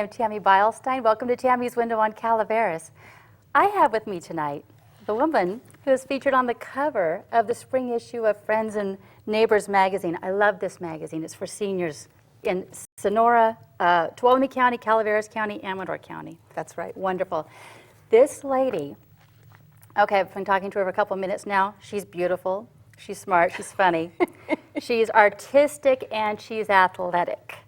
am Tammy Beilstein. Welcome to Tammy's Window on Calaveras. I have with me tonight the woman who is featured on the cover of the spring issue of Friends and Neighbors magazine. I love this magazine. It's for seniors in Sonora, Tuolumne County, Calaveras County, Amador County. That's right. Wonderful. This lady, okay, I've been talking to her for a couple minutes now. She's beautiful, she's smart, she's funny. She's artistic and she's athletic.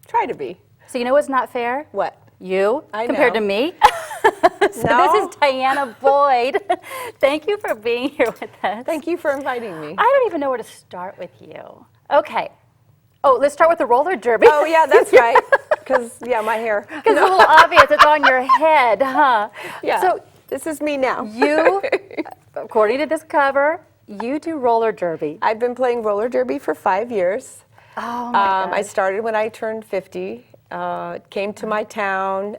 Try to be. So you know what's not fair? What? You, I compared know. to me. So No. this is Diane Boyd. Thank you for being here with us. Thank you for inviting me. I don't even know where to start with you. Okay. Oh, let's start with the roller derby. Oh, yeah, that's right. Because, yeah, my hair. Because it's a little obvious. It's on your head, huh? Yeah, So this is me now. you, according to this cover, you do roller derby. I've been playing roller derby for 5 years. Oh, my I gosh. started when I turned 50. It came to my town.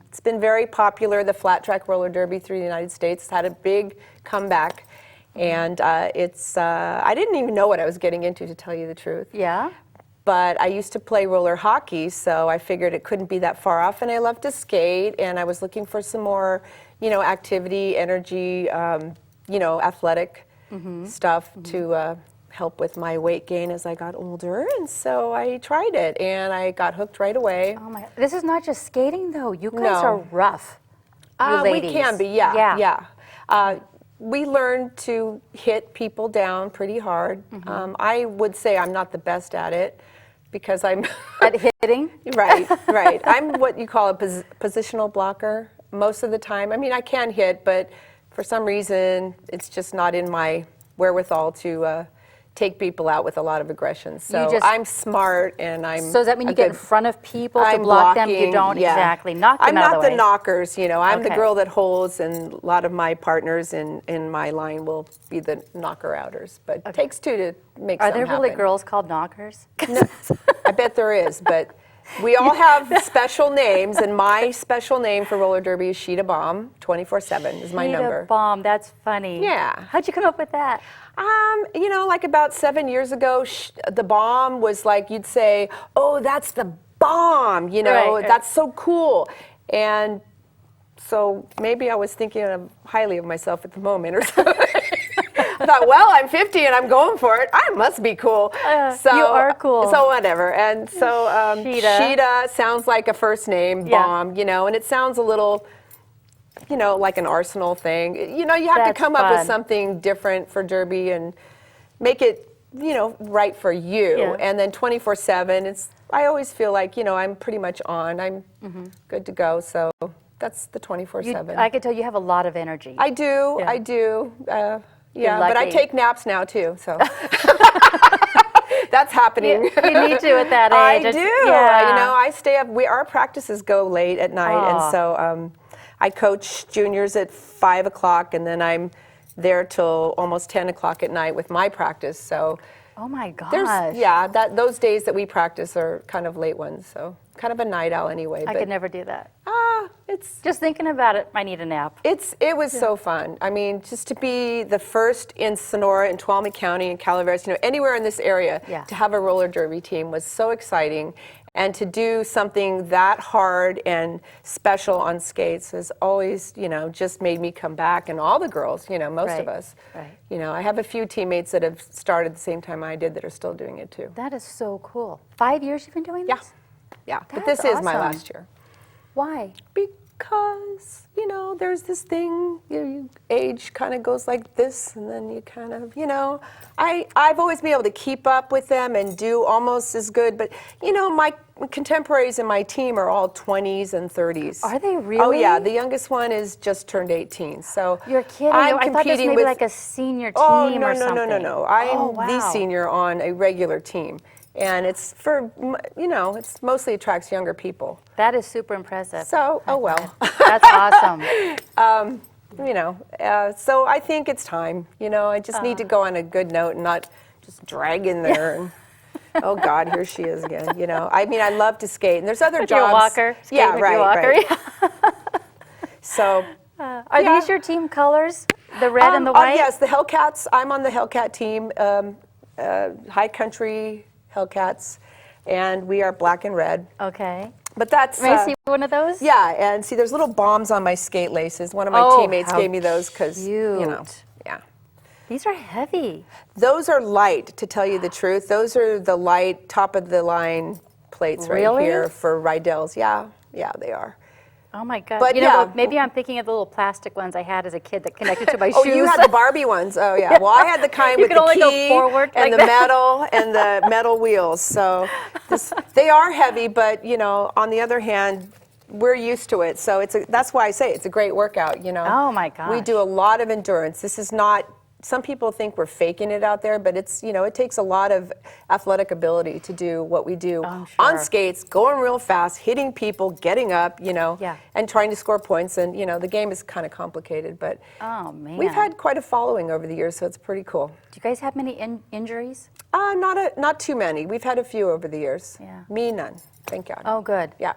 It's been very popular, the flat track roller derby through the United States. It's had a big comeback. And I didn't even know what I was getting into, to tell you the truth. Yeah? But I used to play roller hockey, so I figured it couldn't be that far off. And I love to skate, and I was looking for some more, activity, energy, athletic stuff to help with my weight gain as I got older. And so I tried it, and I got hooked right away. Oh, my. This is not just skating, though. You guys No. are rough. You We ladies. can be, yeah. We learn to hit people down pretty hard. I would say I'm not the best at it because I'm At hitting? right. I'm what you call a positional blocker most of the time. I mean, I can hit, but for some reason, it's just not in my wherewithal to take people out with a lot of aggression. So I'm smart, and I'm. So does that mean you get in front of people to I'm block them? You blocking, don't yeah. exactly knock them I'm out not of the way. the knockers, I'm the Okay. girl that holds, and a lot of my partners in my line will be the knocker-outers. But it takes two to make Are something there really happen. girls called knockers? No, I bet there is, but we all have special names, and my special name for roller derby is Sheeta Bomb. 24/7 is my number. Sheeta Bomb, that's funny. Yeah. How'd you come up with that? Like about 7 years ago, the bomb was like, you'd say, oh, that's the bomb, Right. that's so cool. And so maybe I was thinking highly of myself at the moment or something. I thought, well, I'm 50 and I'm going for it. I must be cool. So you are cool. So whatever. And so Sheeta. Sheeta sounds like a first name, Yeah. bomb, and it sounds a little, like an arsenal thing. You have to That's come up with fun. something different for derby and make it, right for you. Yeah. And then 24/7, I always feel like, I'm pretty much on. I'm good to go. So that's the 24/7. I could tell you have a lot of energy. I do. Yeah. I do. Yeah, but I lucky. take naps now too. So that's happening. You need to at that I age. do. Yeah. I stay up. Our practices go late at night, Aw. and so I coach juniors at 5 o'clock, and then I'm there till almost 10 o'clock at night with my practice. So Oh my gosh. those days that we practice are kind of late ones. So kind of a night owl anyway. I but could never do that. it's. Just thinking about it, I need a nap. It was so fun. I mean, just to be the first in Sonora, in Tuolumne County, in Calaveras, anywhere in this area, Yeah. to have a roller derby team was so exciting. And to do something that hard and special on skates has always, just made me come back. And all the girls, most of Right, us. right. I have a few teammates that have started the same time I did that are still doing it too. That is so cool. 5 years you've been doing Yeah. this? Yeah, but That's this is my awesome. last year. Why? Because, there's this thing, you age kind of goes like this, and then you kind of, I've always been able to keep up with them and do almost as good, but, my contemporaries in my team are all 20s and 30s. Are they really? Oh, yeah, the youngest one is just turned 18, so You're kidding. I'm I thought this was competing maybe with, like a senior team oh, no, or no, something. no. I'm Oh, wow. the senior on a regular team, and it's for, it's mostly attracts younger people. That is super impressive. So, oh well. That's awesome. So I think it's time. I just need to go on a good note and not just drag in there. And, oh God, here she is again. I mean, I love to skate, and there's other With jobs. your walker. Skate Yeah, with right, your walker. right. So. Are Yeah. these your team colors? The red and the white? Yes, the Hellcats. I'm on the Hellcat team, High Country Hellcats, and we are black and red. Okay. But that's May I see one of those? yeah, and see, there's little bombs on my skate laces. One of my teammates gave me those because, you know, yeah. These are heavy. Those are light, to tell you the truth. Those are the light, top of the line plates right here for Rydell's. Yeah, yeah, they are. Oh my God! But you know, maybe I'm thinking of the little plastic ones I had as a kid that connected to my shoes. Oh, you had the Barbie ones. Oh yeah. Well, I had the kind with the key and the metal and the metal wheels. So they are heavy, but you know, on the other hand, we're used to it. So that's why I say it's a great workout. You know. Oh my gosh. We do a lot of endurance. This is not. Some people think we're faking it out there, but it's, you know, it takes a lot of athletic ability to do what we do on skates, going real fast, hitting people, getting up, you know, and trying to score points. And, you know, the game is kind of complicated, but we've had quite a following over the years, so it's pretty cool. Do you guys have many injuries? Not too many. We've had a few over the years. Yeah. Me, none. Thank God. Oh, good. Yeah.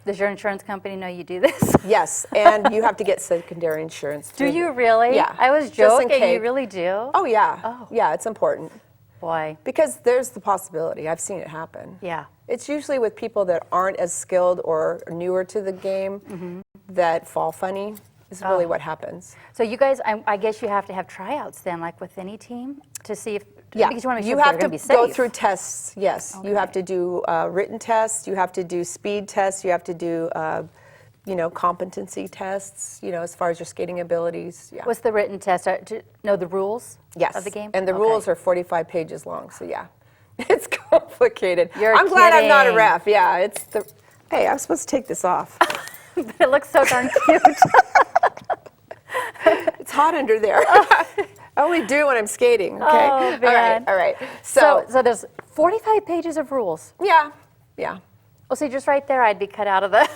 Does your insurance company know you do this? Yes, and you have to get secondary insurance too. Do you really? Yeah. I was joking. You really do? Oh yeah. Oh. Yeah, it's important. Boy. Because there's the possibility. I've seen it happen. Yeah. It's usually with people that aren't as skilled or newer to the game that fall funny is really what happens. So you guys, I guess you have to have tryouts then, like with any team, to see if because you want to make sure have to go through tests. Yes, you have to do written tests. You have to do speed tests. You have to do, you know, competency tests. You know, as far as your skating abilities. Yeah. What's the written test? To know the rules of the game? And the rules are 45 pages long. So yeah, it's complicated. I'm glad I'm not a ref. Yeah, it's the. Hey, I'm supposed to take this off. But it looks so darn cute. It's hot under there. I only do when I'm skating, okay? Oh, man. All right. So there's 45 pages of rules. Yeah, yeah. Well, see, just right there, I'd be cut out of the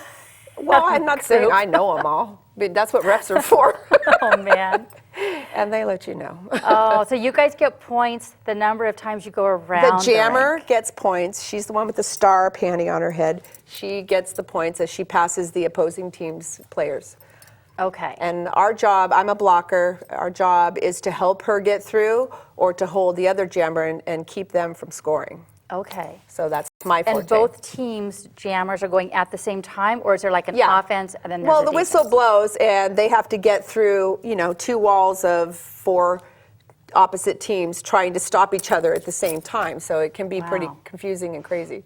Well, I'm not saying I know them all. But that's what refs are for. Oh, man. And they let you know. Oh, so you guys get points the number of times you go around the jammer gets points. She's the one with the star panty on her head. She gets the points as she passes the opposing team's players. Okay. And our job, I'm a blocker, our job is to help her get through or to hold the other jammer and keep them from scoring. Okay. So that's my forte. And both teams' jammers are going at the same time, or is there like an offense and then there's Well, a the defense? whistle blows and they have to get through, you know, two walls of four opposite teams trying to stop each other at the same time. So it can be pretty confusing and crazy.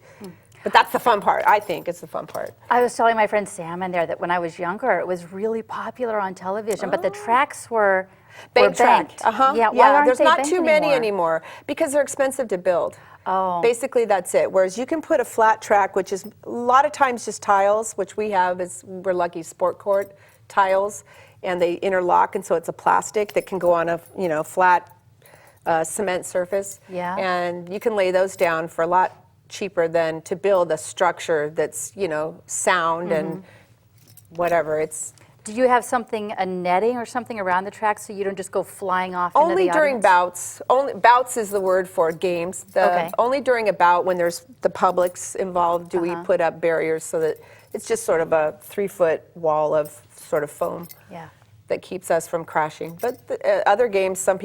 But that's the fun part. I think it's the fun part. I was telling my friend Sam in there that when I was younger, it was really popular on television, but the tracks were Bank track. banked. Yeah, there's not too many anymore because they're expensive to build. Oh. Basically, that's it. Whereas you can put a flat track, which is a lot of times just tiles, which we have is, we're lucky, sport court tiles, and they interlock, and so it's a plastic that can go on a, you know, flat cement surface. Yeah. And you can lay those down for a lot cheaper than to build a structure that's, you know, sound and whatever. It's Do you have something, a netting or something around the track so you don't just go flying off into the only during audience? bouts. Only bouts is the word for games. Only during a bout when there's the public's involved do we put up barriers so that it's just sort of a 3-foot wall of sort of foam. Yeah. That keeps us from crashing. But the, other games, some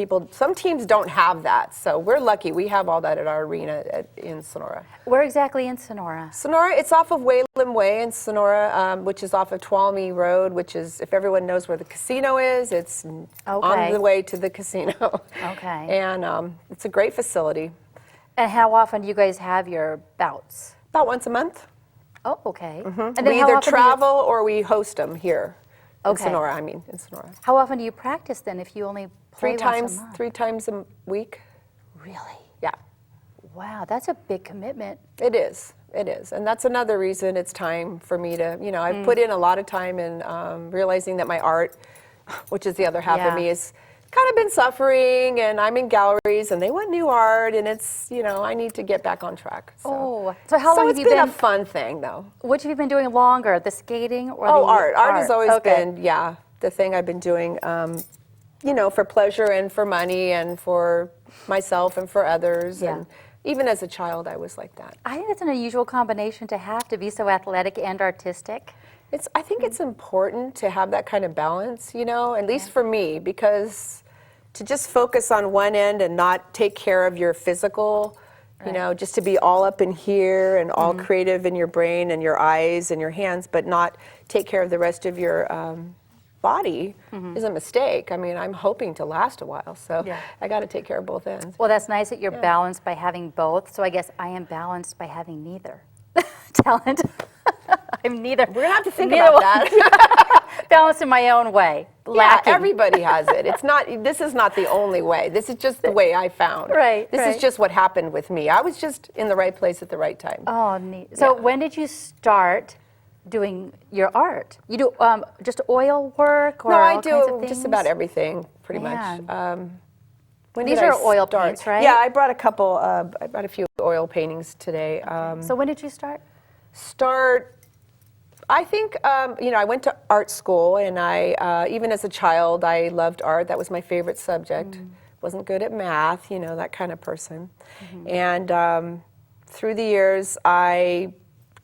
teams don't have that. So we're lucky. We have all that at our arena in Sonora. Where exactly in Sonora? Sonora, it's off of Wayland Way in Sonora, which is off of Tuolumne Road, which is, if everyone knows where the casino is, it's on the way to the casino. Okay. And it's a great facility. And how often do you guys have your bouts? About once a month. Oh, okay. And We either travel or we host them here. In Okay. Sonora, in Sonora. How often do you practice then if you only play once a month? 3 times a week. Really? Yeah. Wow, that's a big commitment. It is. It is. And that's another reason it's time for me to, you know, I've put in a lot of time in realizing that my art, which is the other half of me, is kind of been suffering, and I'm in galleries and they want new art, and it's, you know, I need to get back on track. So, so how long have it's you been been a fun thing though. What have you been doing longer, the skating or the art. Art has always been, the thing I've been doing, you know, for pleasure and for money and for myself and for others. And even as a child, I was like that. I think that's an unusual combination to have, to be so athletic and artistic. I think it's important to have that kind of balance, you know, at least for me, because to just focus on one end and not take care of your physical, You know, just to be all up in here and all creative in your brain and your eyes and your hands, but not take care of the rest of your body is a mistake. I mean, I'm hoping to last a while, so I got to take care of both ends. Well, that's nice that you're balanced by having both. So I guess I am balanced by having neither talent. I'm neither. We're gonna have to think about that. Balanced in my own way. Yeah, Lacking. everybody has it. It's not. This is not the only way. This is just the way I found. Right. This is just what happened with me. I was just in the right place at the right time. Oh, neat. So when did you start doing your art? You do just oil work, or No, I all kinds of do just things? about everything, pretty Man. much. When These did I are oil start? paints, right? Yeah, I brought a couple. I brought a few oil paintings today. So when did you start? I think, you know, I went to art school, and I, even as a child, I loved art. That was my favorite subject. Wasn't good at math, you know, that kind of person. And through the years, I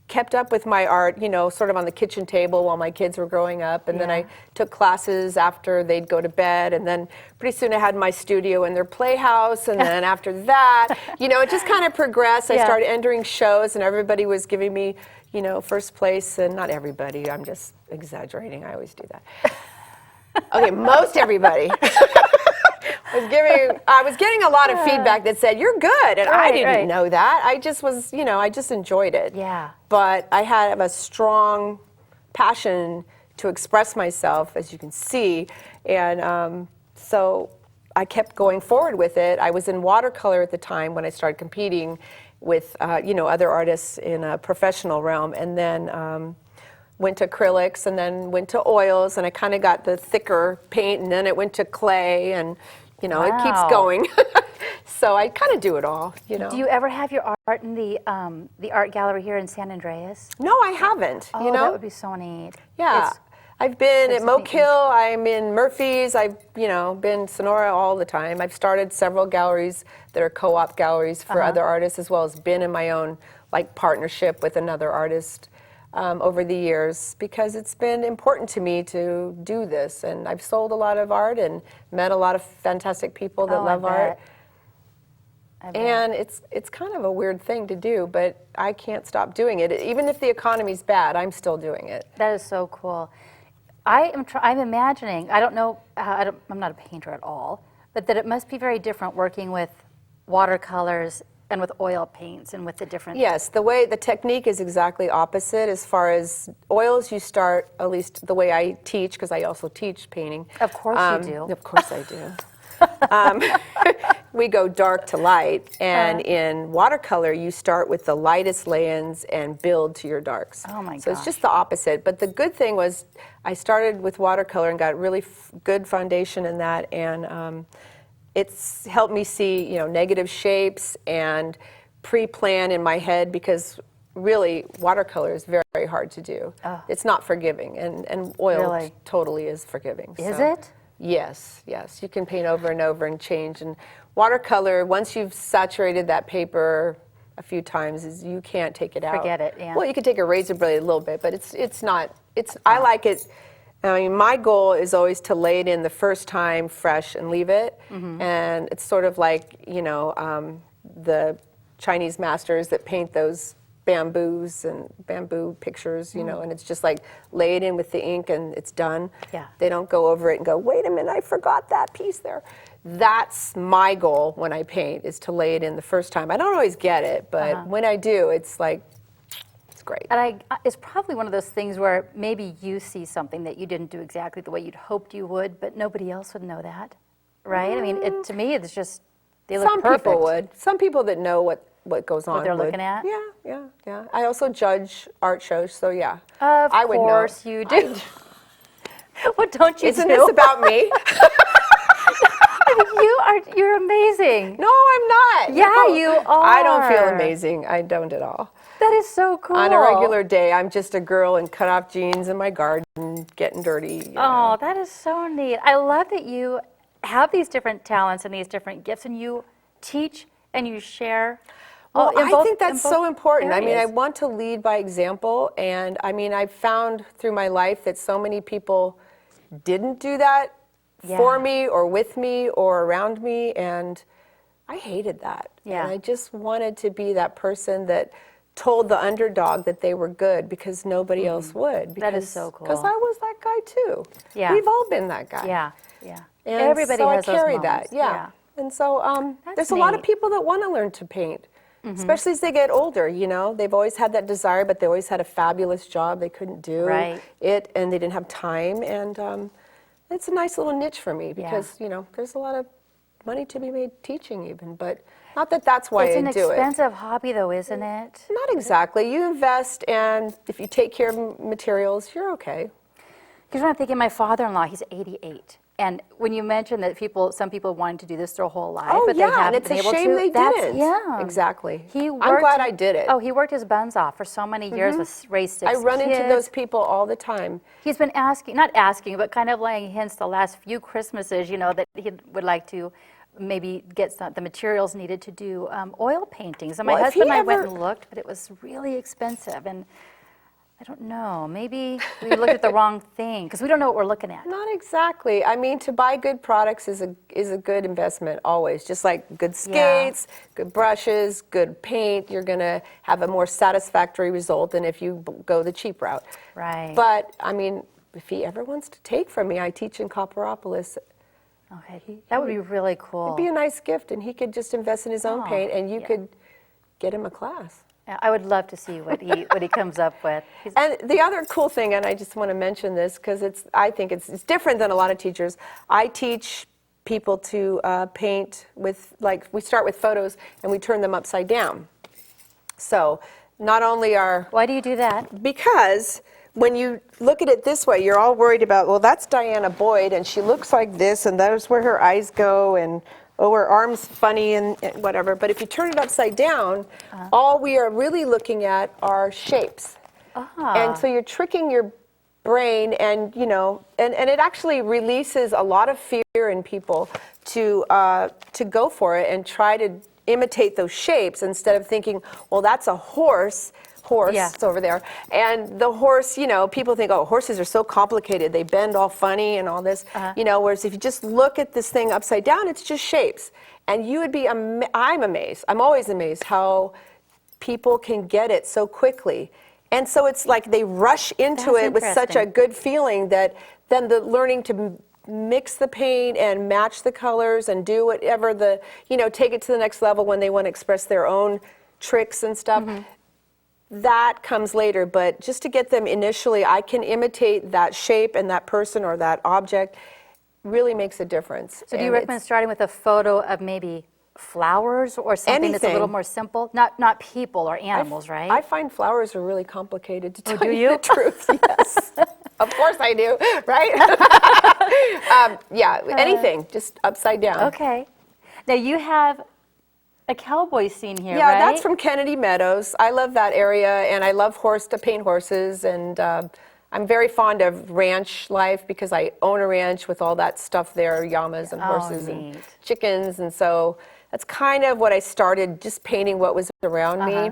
kept up with my art, you know, sort of on the kitchen table while my kids were growing up. And then I took classes after they'd go to bed. And then pretty soon I had my studio in their playhouse. And then after that, you know, it just kind of progressed. I started entering shows, and everybody was giving me, you know, first place. And not everybody, I'm just exaggerating. I always do that. Okay, most everybody. I was getting a lot of feedback that said, "You're good," and I didn't know that. I just was, you know, I just enjoyed it. Yeah. But I had a strong passion to express myself, as you can see, and so I kept going forward with it. I was in watercolor at the time when I started competing with, you know, other artists in a professional realm, and then went to acrylics, and then went to oils, and I kind of got the thicker paint, and then it went to clay, and you know, it keeps going. So I kind of do it all, you know. Do you ever have your art in the art gallery here in San Andreas? No, I haven't. Oh, you know, that would be so neat. yeah. I've been at Moke Hill. I'm in Murphy's. I've, you know, been Sonora all the time. I've started several galleries that are co-op galleries for other artists, as well as been in my own like partnership with another artist over the years, because it's been important to me to do this. And I've sold a lot of art and met a lot of fantastic people that love art. And it's kind of a weird thing to do, but I can't stop doing it. Even if the economy's bad, I'm still doing it. That is so cool. I'm imagining, I don't know, I'm not a painter at all, but that it must be very different working with watercolors and with oil paints and with the different... Yes, the technique is exactly opposite. As far as oils, you start, at least the way I teach, because I also teach painting. Of course you do. Of course I do. We go dark to light, and in watercolor, you start with the lightest lay-ins and build to your darks. Oh my gosh. So it's just the opposite. But the good thing was I started with watercolor and got really good foundation in that, and it's helped me see, you know, negative shapes and pre-plan in my head, because really watercolor is very, very hard to do. It's not forgiving, and oil totally is forgiving. Is it? Yes, yes. You can paint over and over and change. And watercolor, once you've saturated that paper a few times, you can't take it out. Forget it, yeah. Well, you can take a razor blade a little bit, but it's not, I like it. I mean, my goal is always to lay it in the first time fresh and leave it. And it's sort of like, you know, the Chinese masters that paint those bamboos and bamboo pictures, you know, and it's just like lay it in with the ink and it's done. Yeah. They don't go over it and go, wait a minute, I forgot that piece there. That's my goal when I paint, is to lay it in the first time. I don't always get it, but when I do, it's like, it's great. And it's probably one of those things where maybe you see something that you didn't do exactly the way you'd hoped you would, but nobody else would know that, right? I mean, to me, it's just, they look perfect. Some people would. Some people that know what goes on. What they're would. looking at? Yeah. I also judge art shows, so yeah. Of course you do. What don't you Isn't do? this about me? You're amazing. No, I'm not. Yeah, No. you are. I don't feel amazing. I don't at all. That is so cool. On a regular day, I'm just a girl in cut-off jeans in my garden, getting dirty. You know. Oh, that is so neat. I love that you have these different talents and these different gifts, and you teach and you share. Well, I think that's so important. Areas. I mean, I want to lead by example, and I mean, I've found through my life that so many people didn't do that for me or with me or around me, and I hated that. Yeah. And I just wanted to be that person that told the underdog that they were good because nobody else would. That is so Because cool. I was that guy too. Yeah. We've all been that guy. Yeah, yeah. And Everybody so has I those carry moments. that, yeah. And so That's there's a lot of neat. people that want to learn to paint, especially as they get older, you know. They've always had that desire, but they always had a fabulous job. They couldn't do Right. it, and they didn't have time. And it's a nice little niche for me because, you know, there's a lot of money to be made teaching even, but not that that's why It's I an do it. expensive hobby, though, isn't it? Not exactly. You invest, and if you take care of materials, you're okay. Because when I'm thinking, my father-in-law, he's 88. And when you mentioned that some people wanted to do this their whole life, Oh, but yeah, they haven't and it's been a able shame to. they didn't. Yeah. Exactly. I'm I'm glad I did it. Oh, he worked his buns off for so many years with raised 6 I run kids. into those people all the time. He's been not asking, but kind of laying hints the last few Christmases, you know, that he would like to maybe get the materials needed to do oil paintings. And my Well, if he husband and I went ever- and looked, but it was really expensive. And I don't know, maybe we looked at the wrong thing because we don't know what we're looking at. Not exactly. I mean, to buy good products is a good investment always. Just like good skates, good brushes, good paint, you're going to have a more satisfactory result than if you go the cheap route. Right. But I mean, if he ever wants to take from me, I teach in Copperopolis. Okay, that would be really cool. It'd be a nice gift, and he could just invest in his own Oh, paint, and you yeah. could get him a class. Yeah, I would love to see what he comes up with. And the other cool thing, and I just want to mention this because I think it's different than a lot of teachers. I teach people to paint with, like, we start with photos and we turn them upside down. So not only are, Why do you do that? because when you look at it this way, you're all worried about, well, that's Diana Boyd and she looks like this and there's where her eyes go and oh, her arm's funny and whatever. But if you turn it upside down, all we are really looking at are shapes. And so you're tricking your brain and, you know, and it actually releases a lot of fear in people to go for it and try to imitate those shapes instead of thinking, well, that's a horse, Yeah. it's over there. And the horse, you know, people think, oh, horses are so complicated. They bend all funny and all this, you know, whereas if you just look at this thing upside down, it's just shapes. And you would be, I'm amazed. I'm always amazed how people can get it so quickly. And so it's like they rush into That's it with such a interesting. good feeling that then the learning to mix the paint and match the colors and do whatever you know, take it to the next level when they want to express their own tricks and stuff. That comes later, but just to get them initially, I can imitate that shape and that person or that object really makes a difference. So do you And recommend starting with a photo of maybe flowers or something that's a little Anything. more simple? Not people or animals, right? I find flowers are really complicated to tell do you you? the truth. Yes, of course I do, right? Yeah, anything, just upside down. Okay. Now you have a cowboy scene here, Yeah, right? that's from Kennedy Meadows. I love that area, and I love to paint horses, and I'm very fond of ranch life because I own a ranch with all that stuff there, llamas and Oh, horses neat. and chickens, and so that's kind of what I started, just painting what was around me.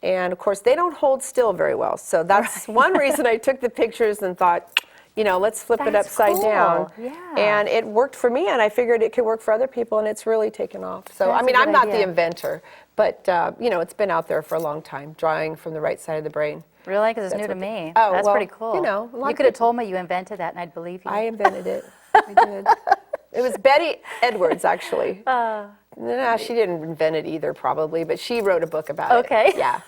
And of course, they don't hold still very well, so that's one reason I took the pictures and thought, you know, let's flip it That's upside cool. down. Yeah. And it worked for me, and I figured it could work for other people, and it's really taken off. So, That's I a mean, good I'm not the idea. inventor, but, you know, it's been out there for a long time, drawing from the right side of the brain. Really? Because it's That's new to what they- me. Oh, That's well, pretty cool. you know, a lot you of could have people- told me you invented that, and I'd believe you. I invented it. I did. It was Betty Edwards, actually. No, she didn't invent it either, probably, but she wrote a book about it. Okay. Yeah.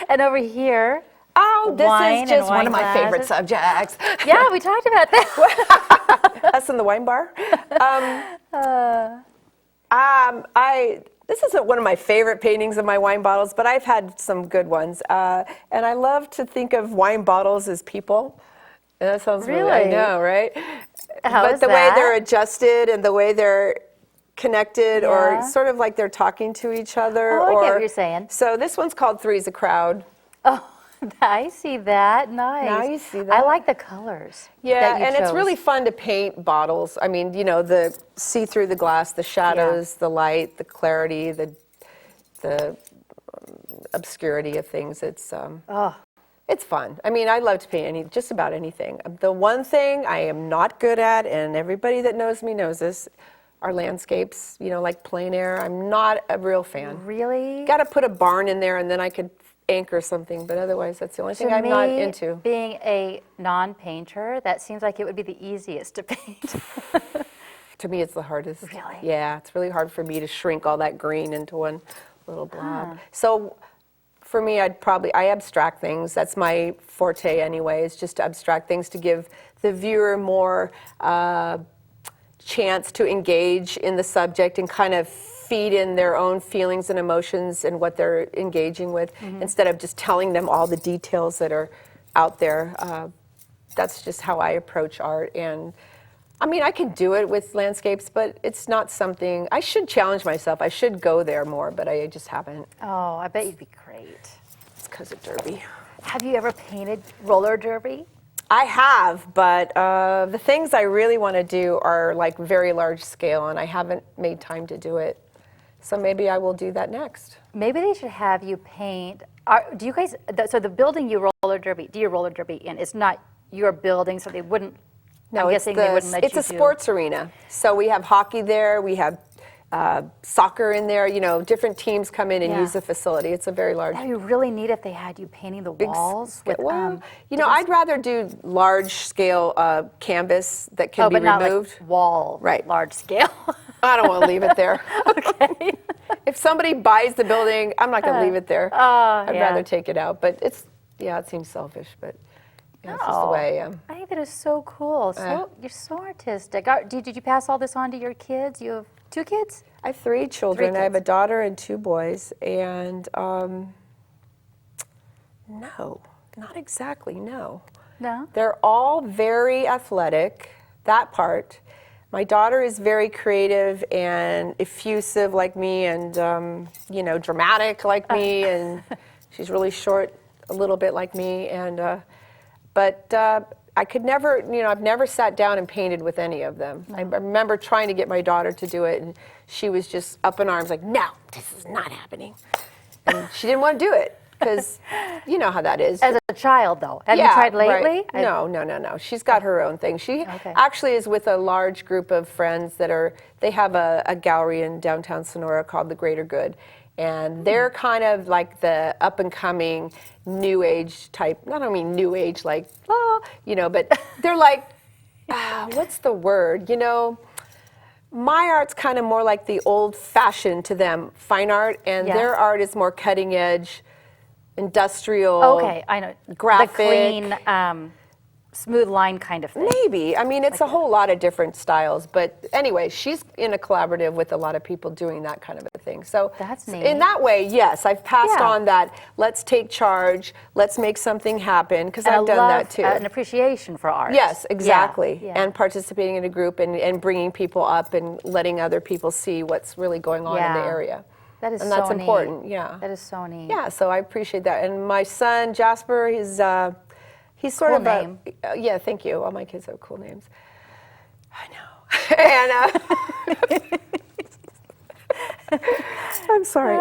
And over here, Oh, this Wine is and just one wine of my favorite glasses. subjects. yeah, we talked about that. Us in the wine bar. This isn't one of my favorite paintings of my wine bottles, but I've had some good ones. And I love to think of wine bottles as people. And that sounds really, I Really? know, right? How but is the way they're that? adjusted and the way they're connected, or Yeah. sort of like they're talking to each other. Oh, I get or, what you're saying. So this one's called Three's a Crowd. Oh, I see that. Nice. Now you see I that. like the colors. Yeah, that you and it's chose. really fun to paint bottles. I mean, you know, the see through the glass, the shadows, the light, the clarity, the obscurity of things. It's it's fun. I mean, I love to paint just about anything. The one thing I am not good at, and everybody that knows me knows this, our landscapes, you know, like plein air. I'm not a real fan. Really? Got to put a barn in there and then I could anchor something, but otherwise that's the only thing I'm not into. Being a non-painter, that seems like it would be the easiest to paint. To me, it's the hardest. Really? Yeah, it's really hard for me to shrink all that green into one little blob. So for me, I abstract things. That's my forte anyway, is just to abstract things to give the viewer more chance to engage in the subject and kind of feed in their own feelings and emotions and what they're engaging with, instead of just telling them all the details that are out there. That's just how I approach art. And I mean, I can do it with landscapes, but it's not something, I should challenge myself. I should go there more, but I just haven't. Oh, I bet you'd be great. It's because of derby. Have you ever painted roller derby? I have, but the things I really want to do are like very large scale, and I haven't made time to do it. So maybe I will do that next. Maybe they should have you paint. Do you guys? So the building you roller derby in, it's not your building, so they wouldn't. No, I'm it's guessing they wouldn't let it's you a sports arena. So we have hockey there. We have soccer in there. You know, different teams come in and use the facility. It's a very large. That'd be really neat if they had you painting the walls with. Well, you know, I'd rather do large scale canvas that can be but not removed. like wall, Right. large scale. I don't want to leave it there. Okay. If somebody buys the building, I'm not going to leave it there. I'd rather take it out. But it seems selfish, but it's just the way I am. I think that is so cool. So you're so artistic. Did you pass all this on to your kids? You have 2 kids? I have 3 children. I have a daughter and 2 boys. And no, not exactly, no. No? They're all very athletic, that part. My daughter is very creative and effusive like me, and you know, dramatic like me, and she's really short, a little bit like me. And but I could never, you know, I've never sat down and painted with any of them. I remember trying to get my daughter to do it, and she was just up in arms like, no, this is not happening. And she didn't want to do it because you know how that is. As a child, though. Have you tried lately? Right. No. She's got her own thing. She actually is with a large group of friends they have a gallery in downtown Sonora called The Greater Good. And they're kind of like the up and coming new age type, I don't mean new age like, you know, but they're like, what's the word? You know, my art's kind of more like the old fashioned to them, fine art, and their art is more cutting edge, industrial. Okay, I know. Graphic. The clean, smooth line kind of thing. Maybe. I mean, it's a whole lot of different styles. But anyway, she's in a collaborative with a lot of people doing that kind of a thing. So that's neat. In that way, yes, I've passed on that. Let's take charge. Let's make something happen. Because I've done that too. An appreciation for art. Yes, exactly. Yeah. And participating in a group and bringing people up and letting other people see what's really going on in the area. That is and so that's neat. important. Yeah. That is so neat. Yeah. So I appreciate that. And my son Jasper, he's sort Cool of name. Yeah, thank you. All my kids have cool names. I know. And I'm sorry.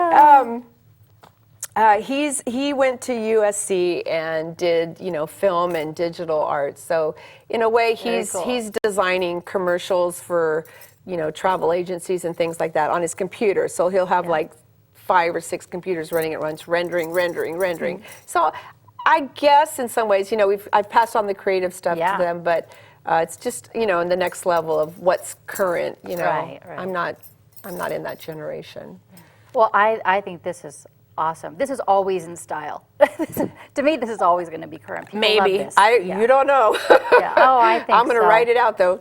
He went to USC and did, you know, film and digital art. So in a way, he's designing commercials for, you know, travel agencies and things like that on his computer. So he'll have like 5 or 6 computers running at once, rendering. So I guess in some ways, you know, I've passed on the creative stuff to them, but it's just, you know, in the next level of what's current, you know. Right. I'm not in that generation. Well, I think this is awesome. This is always in style. To me, this is always going to be current. People Maybe. love this. You don't know. Yeah. Oh, I think I'm going to write it out, though,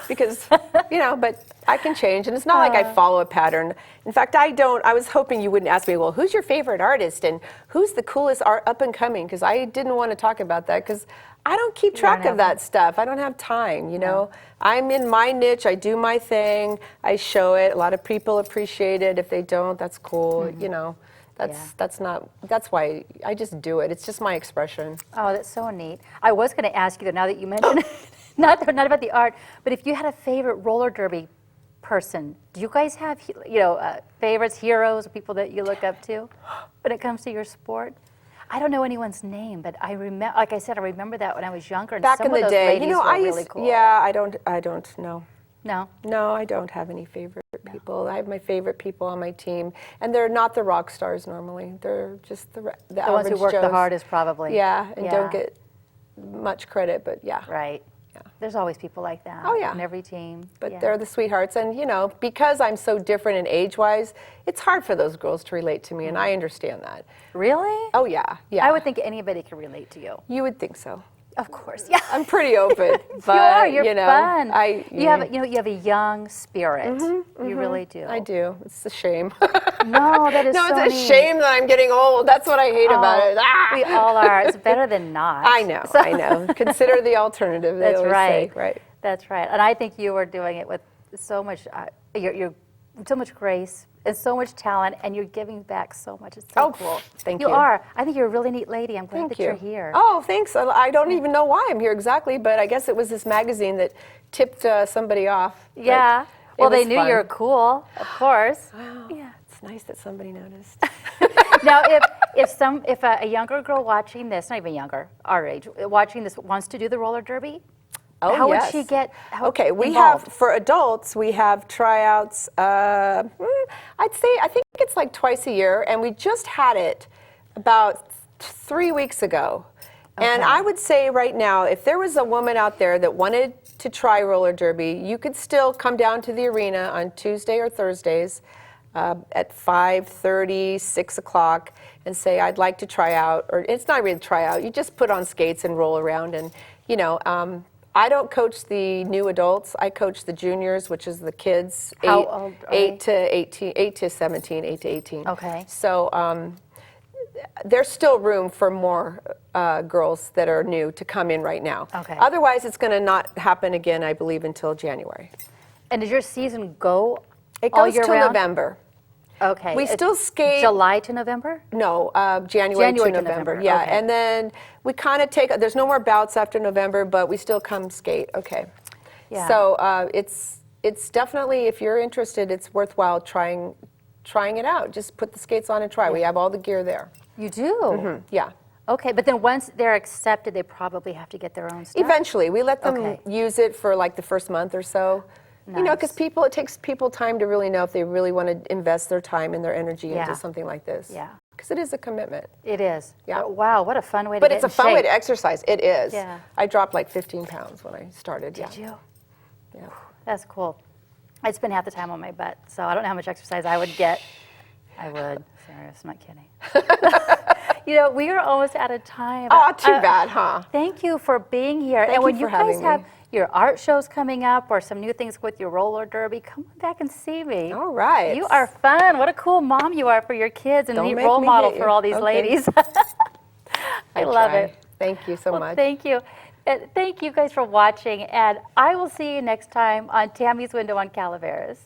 because, you know, but I can change. And it's not like I follow a pattern. In fact, I was hoping you wouldn't ask me, well, who's your favorite artist and who's the coolest up and coming? Because I didn't want to talk about that because I don't keep track of that stuff. I don't have time, you know. I'm in my niche. I do my thing. I show it. A lot of people appreciate it. If they don't, that's cool, you know. That's why I just do it. It's just my expression. Oh, that's so neat. I was going to ask you, though, now that you mentioned it, not about the art, but if you had a favorite roller derby person, do you guys have, you know, favorites, heroes, people that you look up to when it comes to your sport? I don't know anyone's name, but I remember, like I said, I remember that when I was younger. And Back some in the of those day, ladies you know, were really cool. Yeah, I don't know. No? No, I don't have any favorite people. I have my favorite people on my team, and they're not the rock stars normally. They're just the The ones who average work the Joes. hardest, probably. Yeah, and don't get much credit, but yeah. Right. Yeah. There's always people like that. Oh, yeah. On every team. But yeah. they're the sweethearts, and you know, because I'm so different in age-wise, it's hard for those girls to relate to me, and I understand that. Really? Oh yeah, yeah. I would think anybody could relate to you. You would think so. Of course, yeah. I'm pretty open, but you are. You're you know, fun. You have, yeah. you have a young spirit. You really do. I do. It's a shame. No, that is no, so it's a neat. shame that I'm getting old. That's what I hate about it. Ah! We all are. It's better than not. I know. So- I know. Consider the alternative. They That's always right. say. Right. That's right. And I think you are doing it with so much, you're so much grace and so much talent, and you're giving back so much. It's so cool. Thank you. You are. I think you're a really neat lady. I'm glad Thank that you. you're here. Oh, thanks. I don't even know why I'm here exactly, but I guess it was this magazine that tipped somebody off. But Yeah. Well, it they was knew fun. you were cool, of course. Wow. Yeah. It's nice that somebody noticed. Now, if a younger girl watching this, not even younger, our age, watching this wants to do the roller derby, Oh, how yes. would she get Okay, we involved? have, for adults, we have tryouts, I think it's like twice a year, and we just had it about 3 weeks ago. And Okay. I would say right now, if there was a woman out there that wanted to try roller derby, you could still come down to the arena on Tuesday or Thursdays at 5:30, 6 o'clock, and say, I'd like to try out, or it's not really a tryout, you just put on skates and roll around, and you know, I don't coach the new adults. I coach the juniors, which is the kids, How old are 8 to 18, 8 to 17, 8 to 18. Okay. So there's still room for more girls that are new to come in right now. Okay. Otherwise, it's going to not happen again, I believe, until January. And does your season go It all goes year till round? November. Okay. We It's still skate. July to November? No, January January to to November. November, Yeah, okay. and then we kind of take. There's no more bouts after November, but we still come skate. Okay. Yeah. So it's definitely, if you're interested, it's worthwhile trying it out. Just put the skates on and try. We have all the gear there. You do? Yeah. Okay, but then once they're accepted, they probably have to get their own stuff? Eventually, we let them Okay. use it for like the first month or so. You know, because Nice. it takes people time to really know if they really want to invest their time and their energy Yeah. into something like this. Yeah. Because it is a commitment. It is. Yeah. Oh, wow, what a fun way to But get it's a in fun way shape. to exercise. It is. Yeah. I dropped like 15 pounds when I started. Did you? Yeah. That's cool. I spend half the time on my butt, so I don't know how much exercise I would get. I would. Serious, I'm not kidding. You know, we are almost out of time. Oh, too bad, huh? Thank you for being here. Thank and when you you for guys having have me. your art shows coming up or some new things with your roller derby, come on back and see me. All right. You are fun. What a cool mom you are for your kids and a Don't neat make role me model hit for you. all these Okay. ladies. I love try. it. Thank you so Well, much. thank you. Thank you guys for watching, and I will see you next time on Tammy's Window on Calaveras.